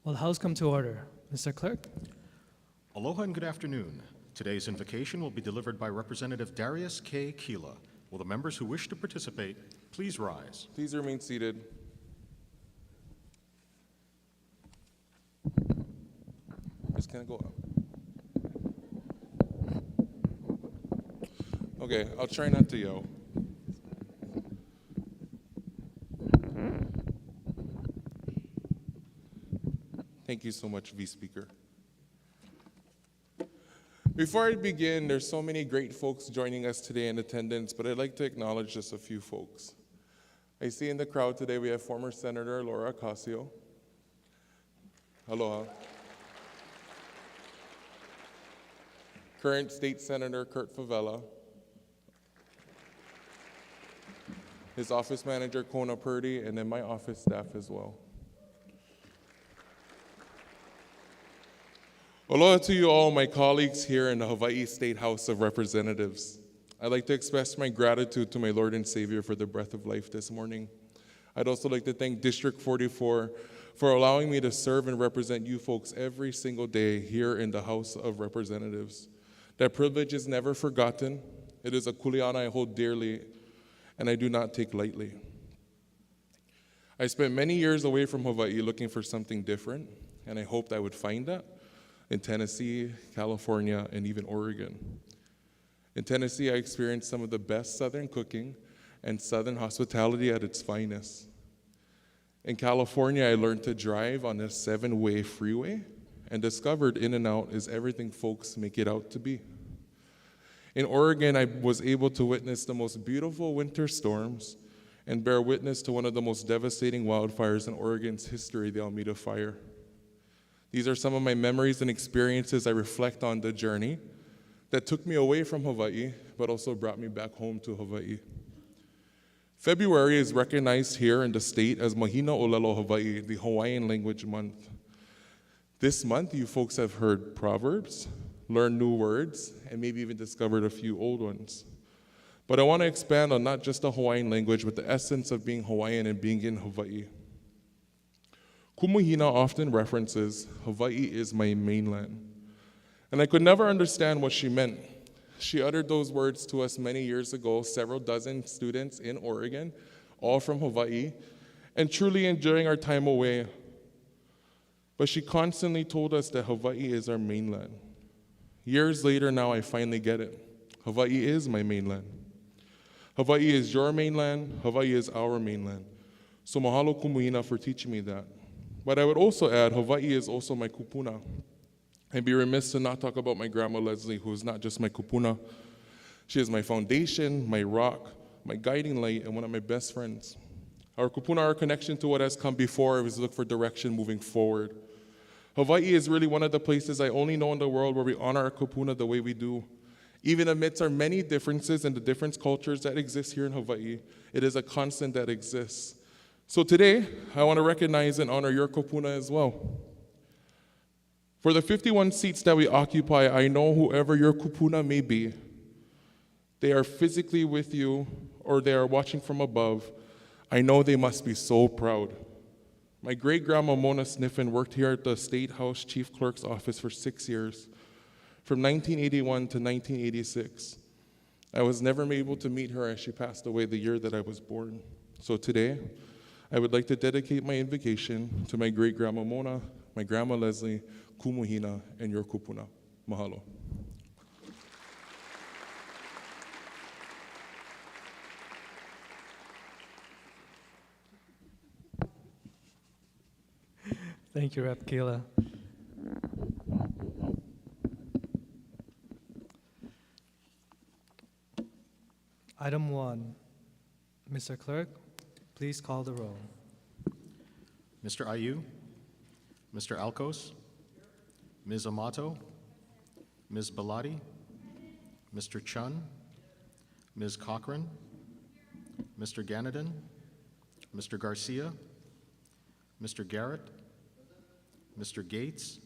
Will the House come to order? Mr. Clerk? Aloha and good afternoon. Today's invocation will be delivered by Representative Darius K. Keela. Will the members who wish to participate please rise? Please remain seated. Just can I go up? Okay, I'll try not to yell. Thank you so much, V-Speaker. Before I begin, there's so many great folks joining us today in attendance, but I'd like to acknowledge just a few folks. I see in the crowd today we have former Senator Laura Ocasio. Aloha. Current State Senator Kurt Favela. His office manager, Kona Purdy, and then my office staff as well. Aloha to you all, my colleagues here in the Hawaii State House of Representatives. I'd like to express my gratitude to my Lord and Savior for the breath of life this morning. I'd also like to thank District 44 for allowing me to serve and represent you folks every single day here in the House of Representatives. That privilege is never forgotten. It is a kuleana I hold dearly, and I do not take lightly. I spent many years away from Hawaii looking for something different, and I hoped I would find that in Tennessee, California, and even Oregon. In Tennessee, I experienced some of the best Southern cooking and Southern hospitality at its finest. In California, I learned to drive on a 7-way freeway and discovered In-N-Out is everything folks make it out to be. In Oregon, I was able to witness the most beautiful winter storms and bear witness to one of the most devastating wildfires in Oregon's history, the Almeda Fire. These are some of my memories and experiences I reflect on the journey that took me away from Hawaii, but also brought me back home to Hawaii. February is recognized here in the state as Mahina Olelo Hawaii, the Hawaiian Language Month. This month, you folks have heard proverbs, learned new words, and maybe even discovered a few old ones. But I want to expand on not just the Hawaiian language, but the essence of being Hawaiian and being in Hawaii. Kumuhina often references, Hawaii is my mainland. And I could never understand what she meant. She uttered those words to us many years ago, several dozen students in Oregon, all from Hawaii, and truly enjoying our time away. But she constantly told us that Hawaii is our mainland. Years later now, I finally get it. Hawaii is my mainland. Hawaii is your mainland. Hawaii is our mainland. So mahalo Kumuhina for teaching me that. But I would also add, Hawaii is also my kupuna. I'd be remiss to not talk about my grandma Leslie, who is not just my kupuna. She is my foundation, my rock, my guiding light, and one of my best friends. Our kupuna, our connection to what has come before, is look for direction moving forward. Hawaii is really one of the places I only know in the world where we honor our kupuna the way we do. Even amidst our many differences and the different cultures that exist here in Hawaii, it is a constant that exists. So today, I want to recognize and honor your kupuna as well. For the 51 seats that we occupy, I know whoever your kupuna may be, they are physically with you or they are watching from above. I know they must be so proud. My great-grandma Mona Sniffen worked here at the State House Chief Clerk's office for 6 years, from 1981 to 1986. I was never able to meet her as she passed away the year that I was born. So today, I would like to dedicate my invocation to my great-grandma Mona, my grandma Leslie, Kumuhina, and your kupuna. Mahalo. Thank you, Rep. Keela. Item 1. Mr. Clerk, please call the roll. Mr. Ayu, Mr. Alcos, Ms. Amato, Ms. Bellotti, Mr. Chun, Ms. Cochran, Mr. Ganadin, Mr. Garcia, Mr. Garrett, Mr. Gates,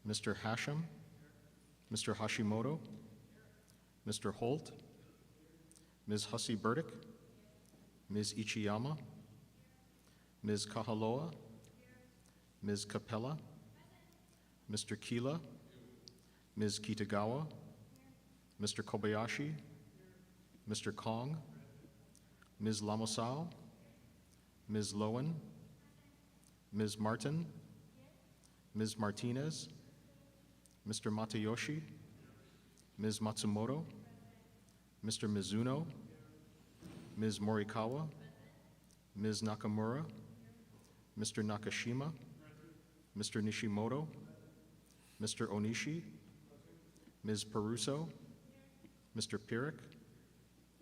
Mr. Hashem, Mr. Hashimoto, Mr. Holt, Ms. Ms. Hussey Burdick, Ms. Ichiyama, Ms. Kahaloa, Ms. Capella, Mr. Kila, Ms. Kitagawa, Mr. Kobayashi, Mr. Kong, Ms. Lamosao, Ms. Lowen, Ms. Martin, Ms. Martinez, Mr. Matayoshi, Ms. Matsumoto, Mr. Mizuno, Ms. Morikawa, Ms. Nakamura, Mr. Nakashima, Mr. Nishimoto, Mr. Onishi, Ms. Peruso, Mr. Pirik,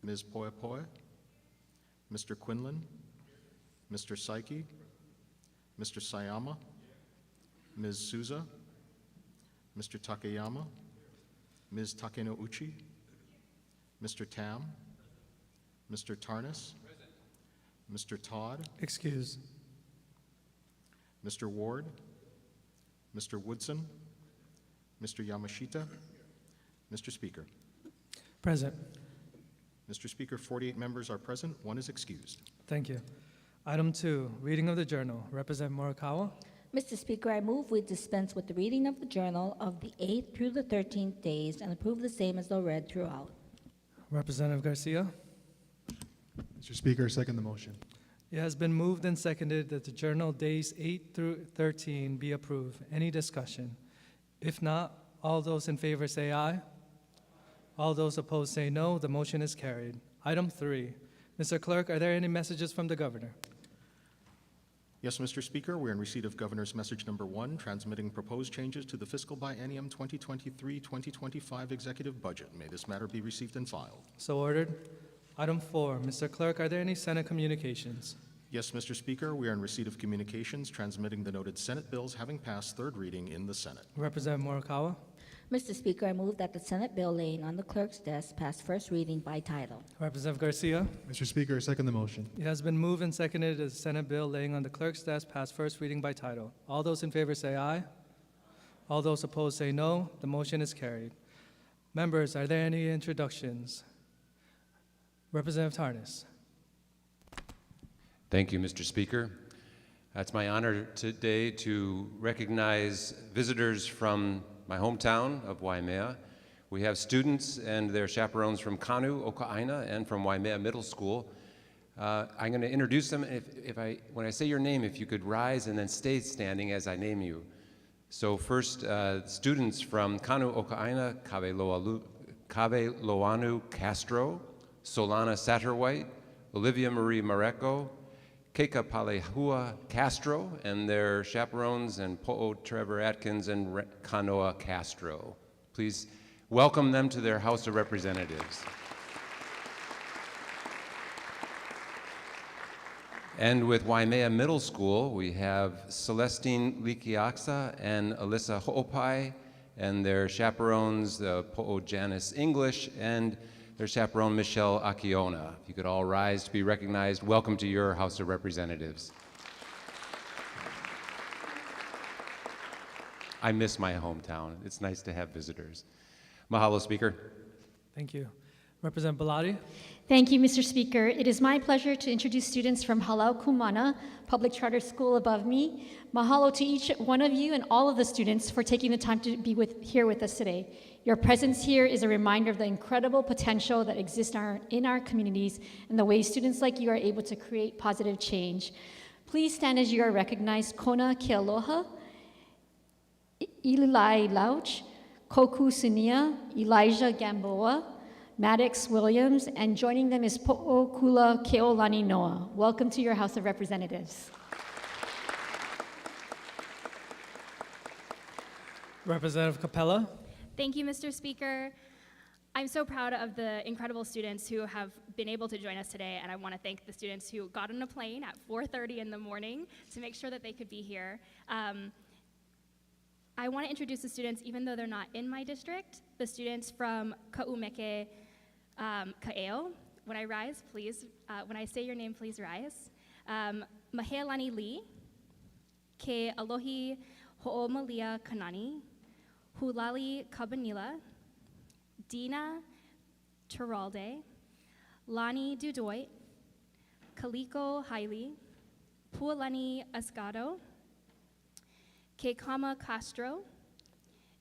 Ms. Poepoe, Mr. Quinlan, Mr. Saiki, Mr. Sayama, Ms. Souza, Mr. Takeyama, Ms. Takenouchi, Mr. Tam, Mr. Tarnas, Mr. Todd, Excuse. Mr. Ward, Mr. Woodson, Mr. Yamashita, Mr. Speaker. Present. Mr. Speaker, 48 members are present, 1 is excused. Thank you. Item 2, reading of the journal. Representative Morikawa. Mr. Speaker, I move we dispense with the reading of the journal of the 8th through the 13th days and approve the same as though read throughout. Representative Garcia. Mr. Speaker, I second the motion. It has been moved and seconded that the journal days 8 through 13 be approved. Any discussion? If not, all those in favor say aye. All those opposed say no. The motion is carried. Item 3. Mr. Clerk, are there any messages from the governor? Yes, Mr. Speaker, we are in receipt of Governor's Message Number 1, transmitting proposed changes to the fiscal biennium 2023-2025 executive budget. May this matter be received and filed. So ordered. Item 4. Mr. Clerk, are there any Senate communications? Yes, Mr. Speaker, we are in receipt of communications transmitting the noted Senate bills having passed third reading in the Senate. Representative Morikawa. Mr. Speaker, I move that the Senate bill laying on the clerk's desk pass first reading by title. Representative Garcia. Mr. Speaker, I second the motion. It has been moved and seconded that the Senate bill laying on the clerk's desk pass first reading by title. All those in favor say aye. All those opposed say no. The motion is carried. Members, are there any introductions? Representative Tarnas. Thank you, Mr. Speaker. It's my honor today to recognize visitors from my hometown of Waimea. We have students and their chaperones from Kanu, Oka'aina, and from Waimea Middle School. I'm going to introduce them. When I say your name, if you could rise and then stay standing as I name you. So first, students from Kanu, Oka'aina, Kaveloanu Castro, Solana Satterwhite, Olivia Marie Mareko, Keika Palehua Castro, and their chaperones, and Po'o Trevor Atkins and Kanoa Castro. Please welcome them to their House of Representatives. And with Waimea Middle School, we have Celestine Likiaksa and Alyssa Ho'opai, and their chaperones, Po'o Janice English, and their chaperone, Michelle Akiona. If you could all rise to be recognized, welcome to your House of Representatives. I miss my hometown. It's nice to have visitors. Mahalo, Speaker. Thank you. Representative Belatti. Thank you, Mr. Speaker. It is my pleasure to introduce students from Halau Kumana Public Charter School above me. Mahalo to each one of you and all of the students for taking the time to be here with us today. Your presence here is a reminder of the incredible potential that exists in our communities and the ways students like you are able to create positive change. Please stand as you are recognized. Kona Kealoha, Ilai Lauch, Koku Sunia, Elijah Gamboa, Maddox Williams, and joining them is Po'okula Keolani Noah. Welcome to your House of Representatives. Representative Capella. Thank you, Mr. Speaker. I'm so proud of the incredible students who have been able to join us today, and I want to thank the students who got on a plane at 4:30 in the morning to make sure that they could be here. I want to introduce the students, even though they're not in my district, the students from Ka'umeke Ka'eo. When I rise, please, when I say your name, please rise. Mahealani Lee, Ke Alohi Ho'omalia Kanani, Hulali Kabanila, Dina Turalde, Lani Dudoit, Kaliko Hailey, Pualani Ascado, Keikama Castro,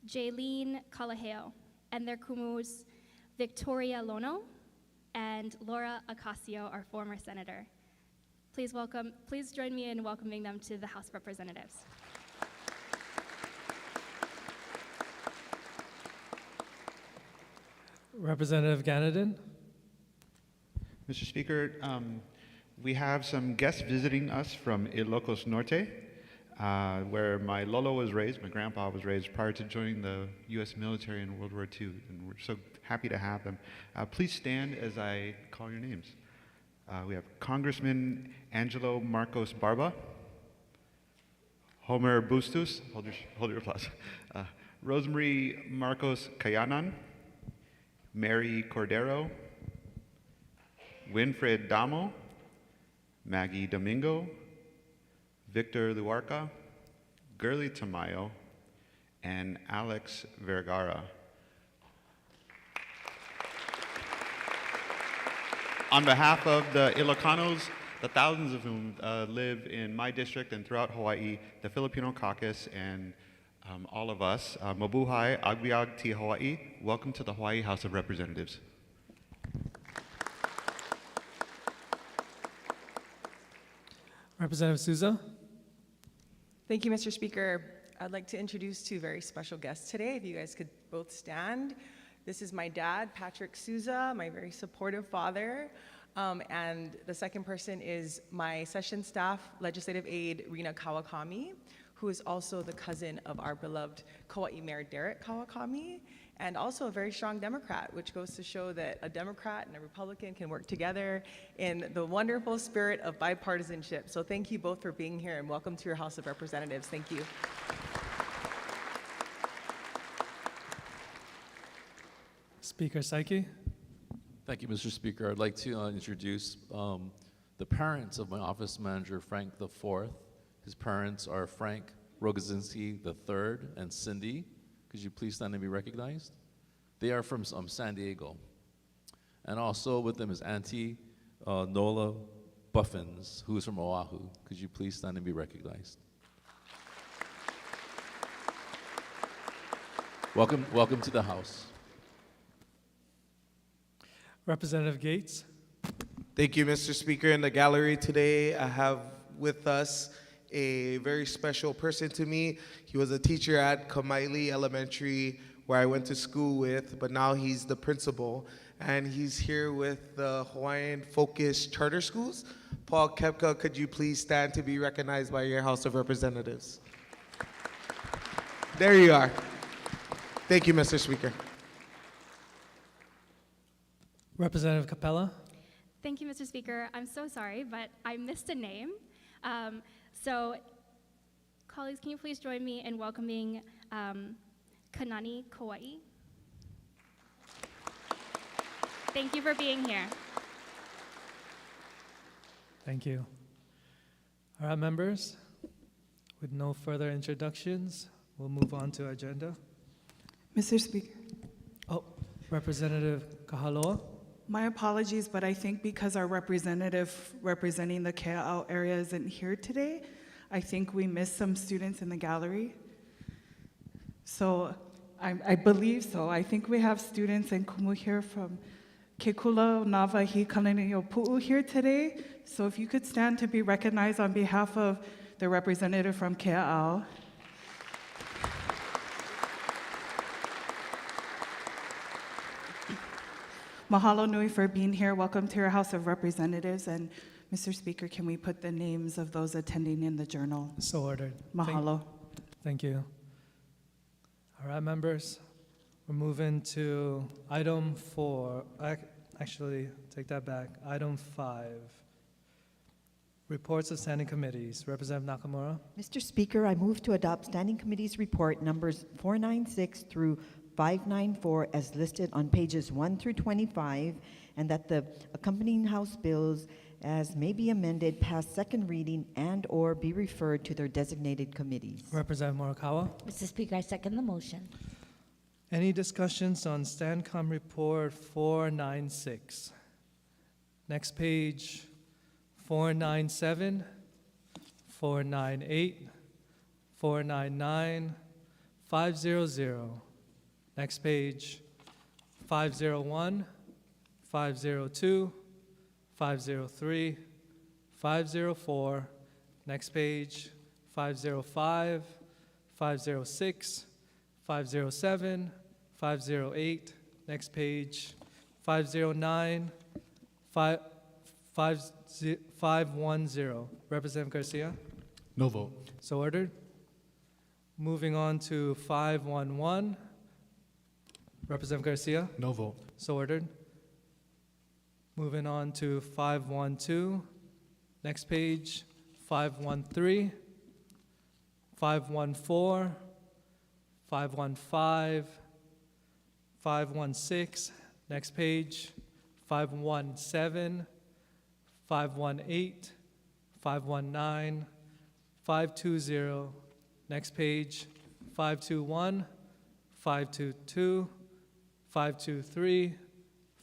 Jaylene Kalaheo, and their kumus Victoria Lono and Laura Ocasio, our former senator. Please join me in welcoming them to the House of Representatives. Representative Ganadin. Mr. Speaker, we have some guests visiting us from Ilocos Norte, where my lolo was raised, my grandpa was raised prior to joining the U.S. military in World War II, and we're so happy to have them. Please stand as I call your names. We have Congressman Angelo Marcos Barba, Homer Bustos, hold your applause, Rosemary Marcos Cayanan, Mary Cordero, Winfred Damo, Maggie Domingo, Victor Luarca, Gurley Tamayo, and Alex Vergara. On behalf of the Ilocanos, the thousands of whom live in my district and throughout Hawaii, the Filipino caucus, and all of us, Mabuhay, Agbiag Ti Hawaii, welcome to the Hawaii House of Representatives. Representative Souza. Thank you, Mr. Speaker. I'd like to introduce two very special guests today. If you guys could both stand. This is my dad, Patrick Souza, my very supportive father. And the second person is my session staff, legislative aide, Rina Kawakami, who is also the cousin of our beloved Kauai Mayor Derek Kawakami, and also a very strong Democrat, which goes to show that a Democrat and a Republican can work together in the wonderful spirit of bipartisanship. So thank you both for being here, and welcome to your House of Representatives. Thank you. Speaker Saiki. Thank you, Mr. Speaker. I'd like to introduce the parents of my office manager, Frank IV. His parents are Frank Rogozinski III and Cindy. Could you please stand and be recognized? They are from San Diego. And also with them is Auntie Nola Buffins, who is from Oahu. Could you please stand and be recognized? Welcome to the House. Representative Gates. Thank you, Mr. Speaker. In the gallery today, I have with us a very special person to me. He was a teacher at Kamaili Elementary, where I went to school with, but now he's the principal. And he's here with the Hawaiian-focused charter schools. Paul Kepka, could you please stand to be recognized by your House of Representatives? There you are. Thank you, Mr. Speaker. Representative Capella. Thank you, Mr. Speaker. I'm so sorry, but I missed a name. So, colleagues, can you please join me in welcoming Kanani Kauai? Thank you for being here. Thank you. All right, members, with no further introductions, we'll move on to agenda. Mr. Speaker. Oh, Representative Kahaloa. My apologies, but I think because our representative representing the Kea'au area isn't here today, I think we missed some students in the gallery. So I believe so. I think we have students in Kumu here from Kekula, Nava, Hikalani, Pu'u here today. So if you could stand to be recognized on behalf of the representative from Kea'au. Mahalo nui for being here. Welcome to your House of Representatives. And Mr. Speaker, can we put the names of those attending in the journal? So ordered. Mahalo. Thank you. All right, members, we're moving to item 4. Actually, take that back. Item 5. Reports of standing committees. Representative Nakamura. Mr. Speaker, I move to adopt Standing Committees Report numbers 496 through 594 as listed on pages 1 through 25, and that the accompanying House bills as may be amended pass second reading and or be referred to their designated committees. Representative Morikawa. Mr. Speaker, I second the motion. Any discussions on STANCOM Report 496? Next page, 497, 498, 499, 500. Next page, 501, 502, 503, 504. Next page, 505, 506, 507, 508. Next page, 509, 510. Representative Garcia? No vote. So ordered. Moving on to 511. Representative Garcia? No vote. So ordered. Moving on to 512. Next page, 513, 514, 515, 516. Next page, 517, 518, 519, 520. Next page, 521, 522, 523,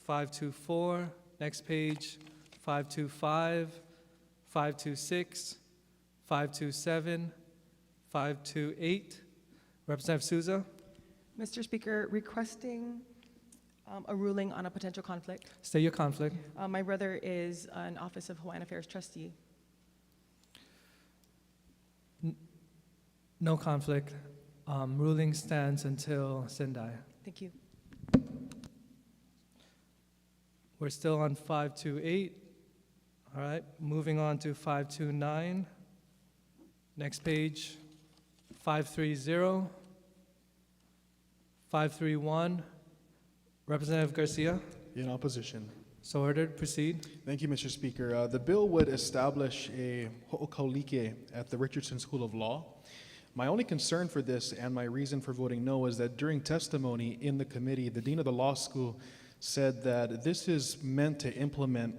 524. Next page, 525, 526, 527, 528. Representative Souza? Mr. Speaker, requesting a ruling on a potential conflict. State your conflict. My brother is an Office of Hawaiian Affairs trustee. No conflict. Ruling stands until Sendai. Thank you. We're still on 528. All right, moving on to 529. Next page, 530, 531. Representative Garcia? In opposition. So ordered. Proceed. Thank you, Mr. Speaker. The bill would establish a ho'okaulike at the Richardson School of Law. My only concern for this and my reason for voting no is that during testimony in the committee, the dean of the law school said that this is meant to implement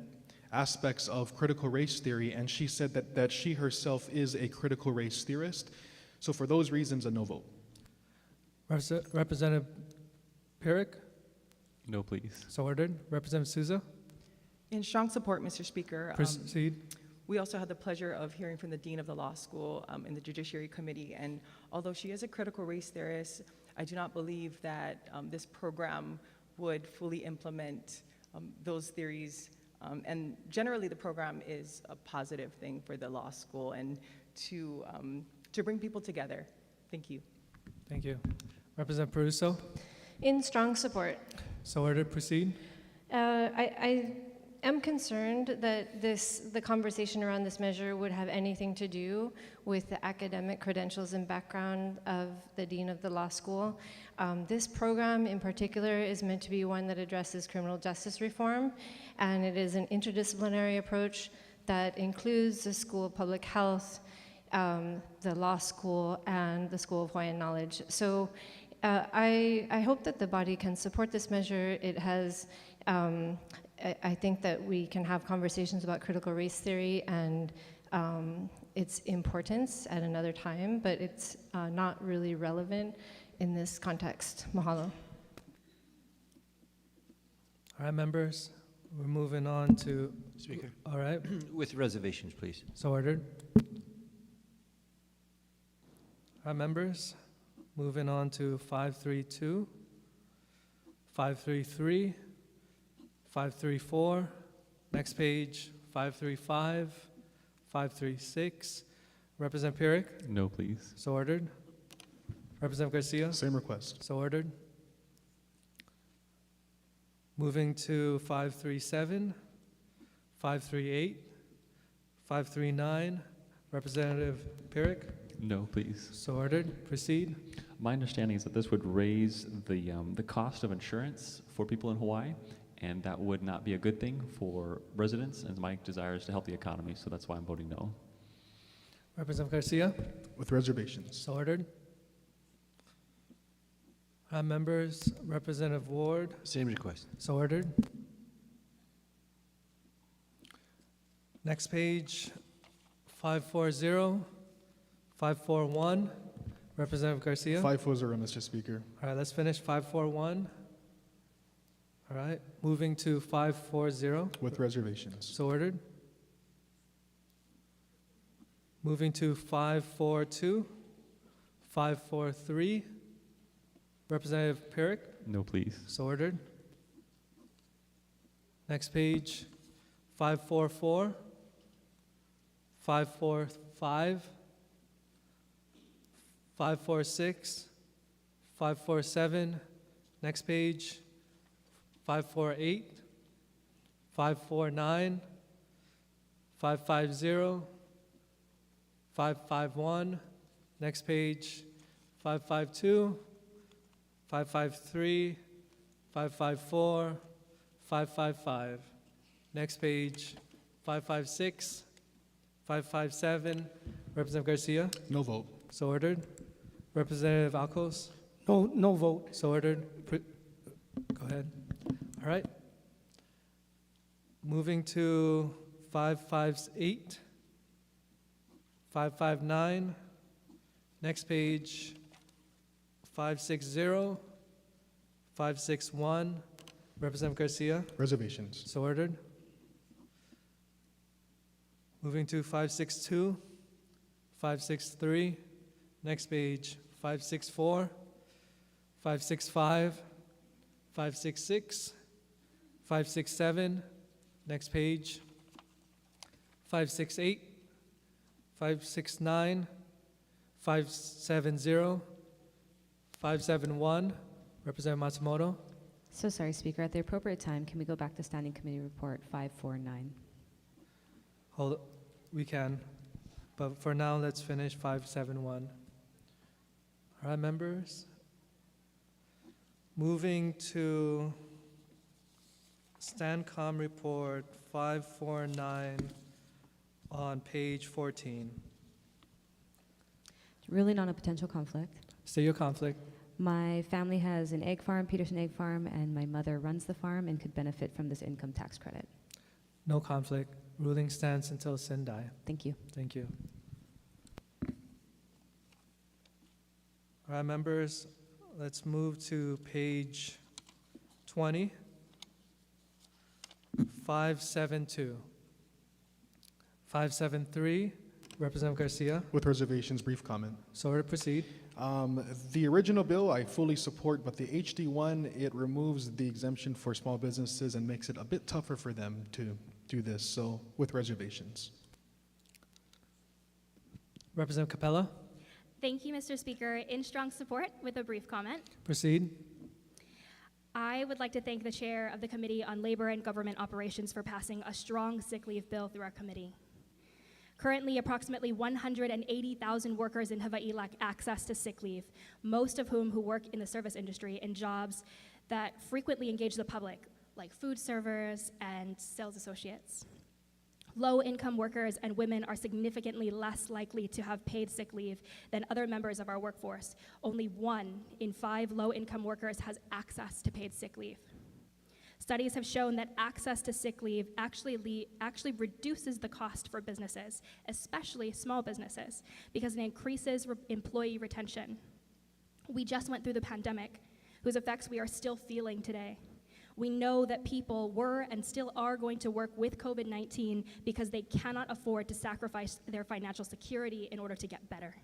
aspects of critical race theory, and she said that she herself is a critical race theorist. So for those reasons, a no vote. Representative Pyrick? No, please. So ordered. Representative Souza? In strong support, Mr. Speaker. Proceed. We also had the pleasure of hearing from the Dean of the Law School in the Judiciary Committee, and although she is a critical race theorist, I do not believe that this program would fully implement those theories. And generally, the program is a positive thing for the law school and to bring people together. Thank you. Thank you. Representative Peruso? In strong support. So ordered. Proceed. I am concerned that the conversation around this measure would have anything to do with the academic credentials and background of the dean of the law school. This program in particular is meant to be one that addresses criminal justice reform, and it is an interdisciplinary approach that includes the School of Public Health, the law school, and the School of Hawaiian Knowledge. So I hope that the body can support this measure. It has I think that we can have conversations about critical race theory and its importance at another time, but it's not really relevant in this context. Mahalo. All right, members, we're moving on to... Speaker. All right. With reservations, please. So ordered. All right, members, moving on to 532, 533, 534, next page, 535, 536. Representative Pyrick? No, please. So ordered. Representative Garcia? Same request. So ordered. Moving to 537, 538, 539. Representative Pyrick? No, please. So ordered. Proceed. My understanding is that this would raise the cost of insurance for people in Hawaii, and that would not be a good thing for residents, and my desire is to help the economy, so that's why I'm voting no. Representative Garcia? With reservations. So ordered. Members, Representative Ward? Same request. So ordered. Next page, 540, 541. Representative Garcia? 540, Mr. Speaker. All right, let's finish 541. All right, moving to 540. With reservations. So ordered. Moving to 542. 543, Representative Pyrick. No, please. So ordered. Next page, 544, 545, 546, 547. Next page, 548, 549, 550, 551. Next page, 552, 553, 554, 555. Next page, 556, 557. Representative Garcia. No vote. So ordered. Representative Alcos. No vote. So ordered. Go ahead. All right. Moving to 558, 559. Next page, 560, 561. Representative Garcia. Reservations. So ordered. Moving to 562, 563. Next page, 564, 565, 566, 567. Next page, 568, 569, 570, 571. Representative Matsumoto. So sorry, Speaker. At the appropriate time, can we go back to Standing Committee Report 549? Hold, we can, but for now, let's finish 571. All right, members. Moving to Stancom Report 549 on page 14. Really not a potential conflict. State your conflict. My family has an egg farm, Peterson Egg Farm, and my mother runs the farm and could benefit from this income tax credit. No conflict. Ruling stands until Sendai. Thank you. Thank you. All right, members, let's move to page 20, 572. 573, Representative Garcia. With reservations, brief comment. So to proceed. The original bill I fully support, but the HD1, it removes the exemption for small businesses and makes it a bit tougher for them to do this, so with reservations. Representative Capella. Thank you, Mr. Speaker. In strong support with a brief comment. Proceed. I would like to thank the chair of the Committee on Labor and Government Operations for passing a strong sick leave bill through our committee. Currently, approximately 180,000 workers in Hawaii lack access to sick leave, most of whom who work in the service industry in jobs that frequently engage the public, like food servers and sales associates. Low-income workers and women are significantly less likely to have paid sick leave than other members of our workforce. Only 1 in 5 low-income workers has access to paid sick leave. Studies have shown that access to sick leave actually reduces the cost for businesses, especially small businesses, because it increases employee retention. We just went through the pandemic, whose effects we are still feeling today. We know that people were and still are going to work with COVID-19 because they cannot afford to sacrifice their financial security in order to get better.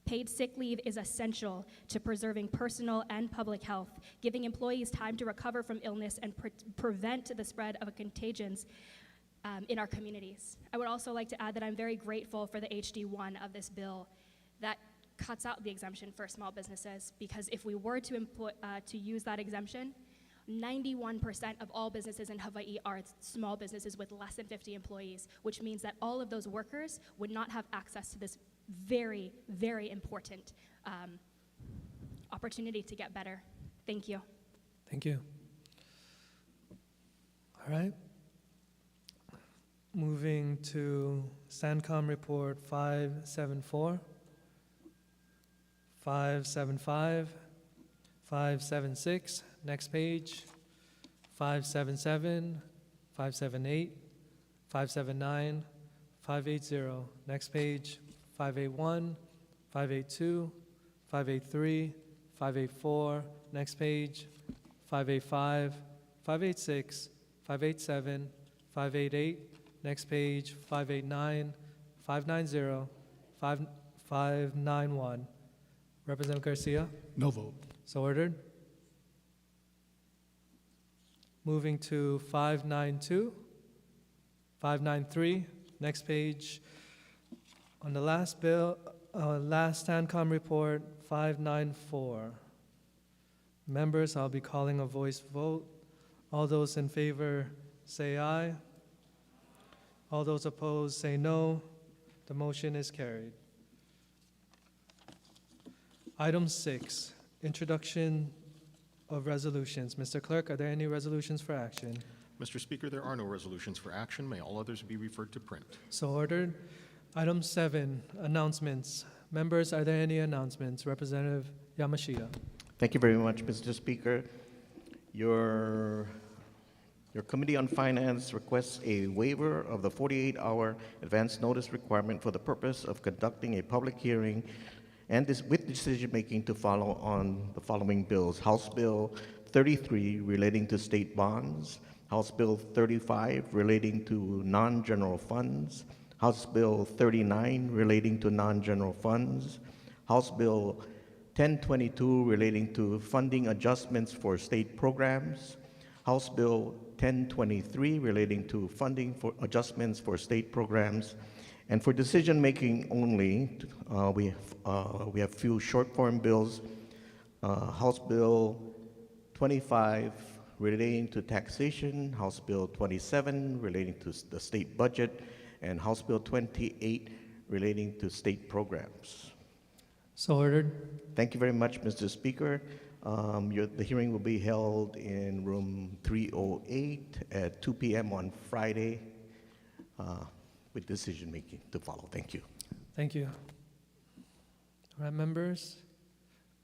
Paid sick leave is essential to preserving personal and public health, giving employees time to recover from illness and prevent the spread of contagions in our communities. I would also like to add that I'm very grateful for the HD1 of this bill that cuts out the exemption for small businesses, because if we were to use that exemption, 91% of all businesses in Hawaii are small businesses with less than 50 employees, which means that all of those workers would not have access to this very, very important opportunity to get better. Thank you. Thank you. All right. Moving to Stancom Report 574, 575, 576. Next page, 577, 578, 579, 580. Next page, 581, 582, 583, 584. Next page, 585, 586, 587, 588. Next page, 589, 590, 591. Representative Garcia? No vote. So ordered. Moving to 592, 593, next page. On the last bill, last STANCOM report, 594. Members, I'll be calling a voice vote. All those in favor say aye. All those opposed say no. The motion is carried. Item 6, introduction of resolutions. Mr. Clerk, are there any resolutions for action? Mr. Speaker, there are no resolutions for action. May all others be referred to print. So ordered. Item 7, announcements. Members, are there any announcements? Representative Yamashita. Thank you very much, Mr. Speaker. Your Committee on Finance requests a waiver of the 48-hour advance notice requirement for the purpose of conducting a public hearing and with decision-making to follow on the following bills. House Bill 33 relating to state bonds, House Bill 35 relating to non-general funds, House Bill 39 relating to non-general funds, House Bill 1022 relating to funding adjustments for state programs, House Bill 1023 relating to funding for adjustments for state programs, and for decision-making only, we have few short-form bills, House Bill 25 relating to taxation, House Bill 27 relating to the state budget, and House Bill 28 relating to state programs. So ordered. Thank you very much, Mr. Speaker. The hearing will be held in room 308 at 2 p.m. on Friday with decision-making to follow. Thank you. Thank you. All right, members.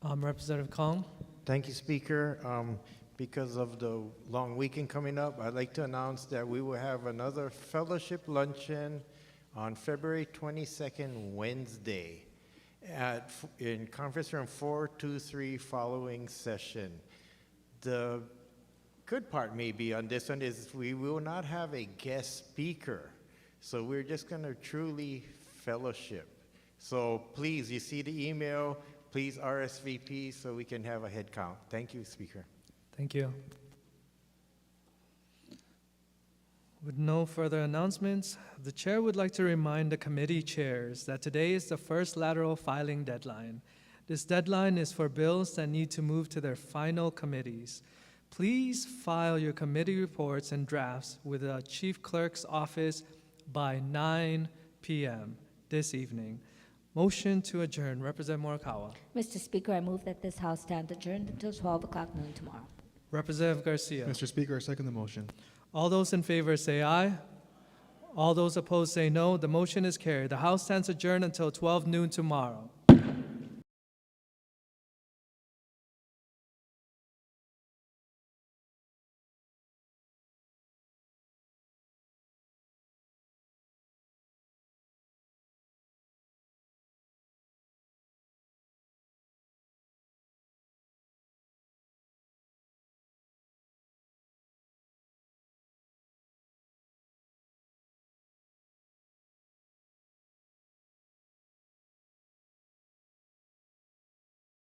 Representative Kong. Thank you, Speaker. Because of the long weekend coming up, I'd like to announce that we will have another fellowship luncheon on February 22nd, Wednesday, in conference room 423 following session. The good part maybe on this one is we will not have a guest speaker. So we're just going to truly fellowship. So please, you see the email, please RSVP so we can have a head count. Thank you, Speaker. Thank you. With no further announcements, the chair would like to remind the committee chairs that today is the first lateral filing deadline. This deadline is for bills that need to move to their final committees. Please file your committee reports and drafts with the Chief Clerk's office by 9 p.m. this evening. Motion to adjourn. Representative Morikawa. Mr. Speaker, I move that this House stand adjourned until 12 o'clock noon tomorrow. Representative Garcia. Mr. Speaker, I second the motion. All those in favor say aye. All those opposed say no. The motion is carried. The House stands adjourned until 12 noon tomorrow.